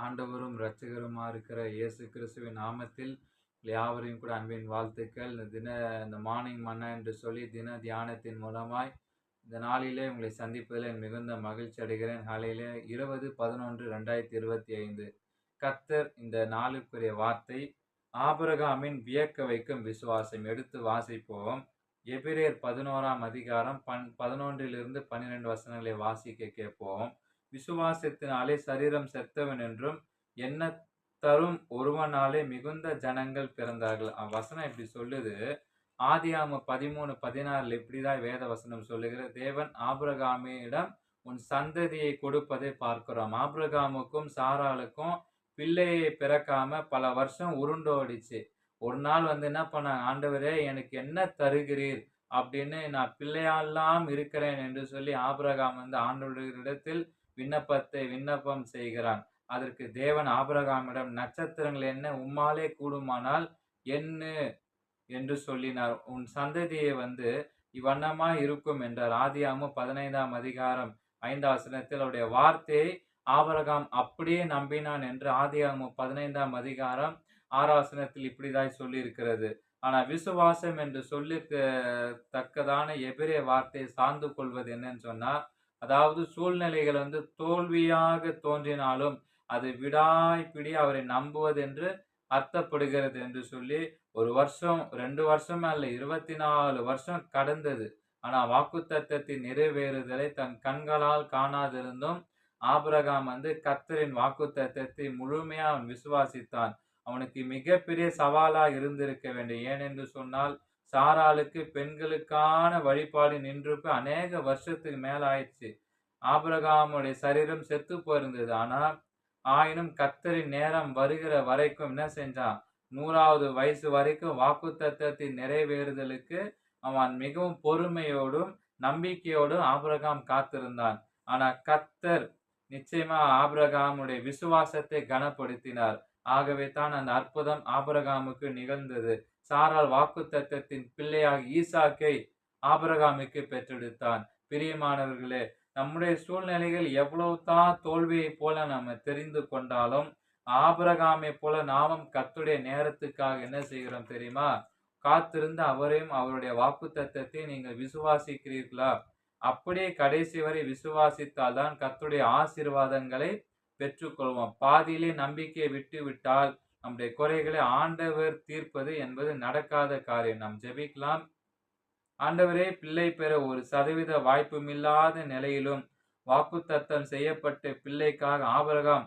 ஆண்டவரும் இரட்சகருமா இருக்கிற இயேசு கிறிஸ்துவின் நாமத்தில் யாவரையும் கூட அன்பின் வாழ்த்துக்கள். இந்த மார்னிங் மன்னா என்று சொல்லி தின தியானத்தின் மூலமாய் இந்த நாளிலே உங்களை சந்திப்பதில் மிகுந்த மகிழ்ச்சி அடைகிறேன். காலையிலே 20/11/2025 கர்த்தர் இந்த நாளுக்குரிய வார்த்தை ஆபிரகாமின் வியக்க வைக்கும் விசுவாசம். எடுத்து வாசிப்போம். எபிரேயர் 11ஆம் அதிகாரம் 11 12 வசனங்களை வாசிக்க கேட்போம். விசுவாசத்தினாலே சரீரம் செத்தவன் என்றும் என்ன தரும் ஒருவனாலே மிகுந்த ஜனங்கள் பிறந்தார்கள். வசனம் இப்படி சொல்லுது. ஆதியாகமம் 13:16 இப்படிதான் வேத வசனம் சொல்லுகிற, தேவன் ஆபிரகாமிடம் உன் சந்ததியை கொடுப்பதை பார்க்கிறோம். ஆபிரகாமுக்கும் சாராளுக்கும் பிள்ளையை பிறக்காம பல வருஷம் உருண்டோடிச்சு. ஒரு நாள் என்ன பண்ணாங்க, ஆண்டவரே எனக்கு என்ன தருகிறீர் அப்படின்னு, நான் பிள்ளையாலாம் இருக்கிறேன் என்று சொல்லி ஆபிரகாம் ஆண்டவரிடத்தில் விண்ணப்பம் செய்கிறான். அதற்கு தேவன் ஆபிரகாமிடம், நட்சத்திரங்கள் என்ன உம்மாலே கூடுமானால் எண்ணு என்று சொல்லினார். உன் சந்ததியை இவ்வண்ணமாய் இருக்கும் என்றார். ஆதியாகமம் 15ஆம் அதிகாரம் 5ஆம் வசனத்தில் அவருடைய வார்த்தையை ஆபிரகாம் அப்படியே நம்பினான் என்று ஆதியாகமம் 15ஆம் அதிகாரம் 6ஆம் வசனத்தில் இப்படிதான் சொல்லி இருக்கிறது. ஆனா விசுவாசம் என்று சொல்லி தக்கதான எபிரேய வார்த்தையை சார்ந்து கொள்வது என்னன்னு சொன்னா, அதாவது சூழ்நிலைகள் தோல்வியாக தோன்றினாலும் அது விடாய்ப்பிடி அவரை நம்புவது என்று அர்த்தப்படுகிறது என்று சொல்லி, 1 வருஷம் 2 வருஷம் அல்ல, 24 வருஷம் கடந்தது. ஆனா வாக்குத்தத்தத்தின் நிறைவேறுதலை தன் கண்களால் காணாதிருந்தும் ஆபிரகாம் கர்த்தரின் வாக்குத்தத்தத்தை முழுமையா அவன் விசுவாசித்தான். அவனுக்கு மிகப்பெரிய சவாலா இருந்திருக்க வேண்டும். ஏனென்று சொன்னால், சாராளுக்கு பெண்களுக்கான வழிபாடு நின்று அநேக வருஷத்துக்கு மேல ஆயிடுச்சு. ஆபிரகாமுடைய சரீரம் செத்து போயிருந்தது. ஆயினும் கர்த்தரின் நேரம் வருகிற வரைக்கும் என்ன செஞ்சான், 100வது வயசு வரைக்கும் வாக்குத்தத்தத்தின் நிறைவேறுதலுக்கு அவன் மிகவும் பொறுமையோடும் நம்பிக்கையோடும் ஆபிரகாம் காத்திருந்தான். ஆனா கர்த்தர் நிச்சயமா ஆபிரகாமுடைய விசுவாசத்தை கனப்படுத்தினார். ஆகவே தான் அந்த அற்புதம் ஆபிரகாமுக்கு நிகழ்ந்தது. சாராள் வாக்குத்தத்தத்தின் பிள்ளையாக ஈசாக்கை ஆபிரகாமுக்கு பெற்றெடுத்தான். பிரியமானவர்களே, நம்முடைய சூழ்நிலைகள் எவ்வளவு தான் தோல்வியை போல நம்ம தெரிந்து கொண்டாலும், ஆபிரகாமை போல நாமும் கர்த்தருடைய நேரத்துக்காக என்ன செய்கிறோம் தெரியுமா? காத்திருந்து அவரையும் அவருடைய வாக்குத்தத்தத்தை நீங்கள் விசுவாசிக்கிறீர்களா? அப்படியே கடைசி வரை விசுவாசித்தால் தான் கர்த்தருடைய ஆசீர்வாதங்களை பெற்றுக்கொள்வோம். பாதியிலே நம்பிக்கையை விட்டுவிட்டால் நம்முடைய குறைகளை ஆண்டவர் தீர்ப்பது என்பது நடக்காத காரியம். நாம் ஜெபிக்கலாம். ஆண்டவரே, பிள்ளை பெற 1% வாய்ப்புமில்லாத நிலையிலும் வாக்குத்தத்தம் செய்யப்பட்ட பிள்ளைக்காக ஆபிரகாம்